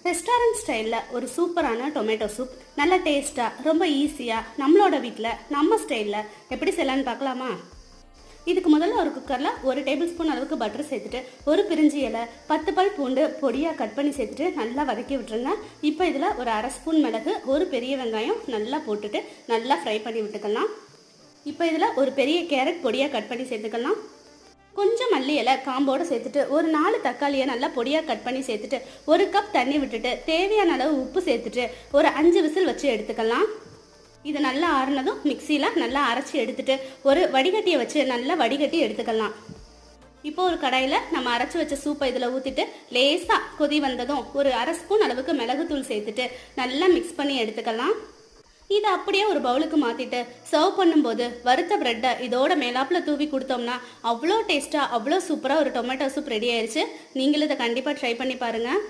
Restaurant ஸ்டைலில் ஒரு சூப்பரான டொமேட்டோ சூப் நல்ல டேஸ்ட்டாக ரொம்ப ஈஸியாக நம்மளோட வீட்டில் நம்ம ஸ்டைலில் எப்படி செய்யலான்னு பார்க்கலாமா? இதுக்கு முதல்ல ஒரு குக்கரில் 1 டேபிள் ஸ்பூன் அளவுக்கு பட்டர் சேர்த்துட்டு ஒரு பிரிஞ்சி இலை 10 பல் பூண்டு பொடியாக கட் பண்ணி சேர்த்துட்டு நல்லா வதக்கி விட்டுருங்க. இப்போ இதில் ஒரு அரை ஸ்பூன் மிளகு, ஒரு பெரிய வெங்காயம் நல்லா போட்டுட்டு நல்லா ஃப்ரை பண்ணி விட்டுக்கலாம். இப்போ இதில் ஒரு பெரிய கேரட் பொடியாக கட் பண்ணி சேர்த்துக்கலாம். கொஞ்சம் மல்லி இலை காம்போடு சேர்த்துட்டு ஒரு 4 தக்காளியை நல்லா பொடியாக கட் பண்ணி சேர்த்துட்டு 1 கப் தண்ணி விட்டுட்டு தேவையான அளவு உப்பு சேர்த்துட்டு ஒரு 5 விசில் வச்சு எடுத்துக்கலாம். இது நல்லா ஆறுனதும் மிக்சியில் நல்லா அரைச்சி எடுத்துட்டு ஒரு வடிகட்டியை வச்சு நல்லா வடிகட்டி எடுத்துக்கலாம். இப்போ ஒரு கடாயில் நம்ம அரைச்சி வச்ச சூப்பை இதில் ஊற்றிட்டு லேசாக கொதி வந்ததும் ஒரு அரை ஸ்பூன் அளவுக்கு மிளகுத்தூள் சேர்த்துட்டு நல்லா மிக்ஸ் பண்ணி எடுத்துக்கலாம். இதை அப்படியே ஒரு பவுலுக்கு மாற்றிட்டு சர்வ் பண்ணும்போது வறுத்த ப்ரெட்டை இதோட மேலாப்பில் தூவி கொடுத்தோம்னா அவ்வளோ டேஸ்ட்டாக அவ்வளோ சூப்பராக ஒரு டொமேட்டோ சூப் ரெடி ஆயிடுச்சு. நீங்களும் இதை கண்டிப்பாக ட்ரை பண்ணி பாருங்கள்.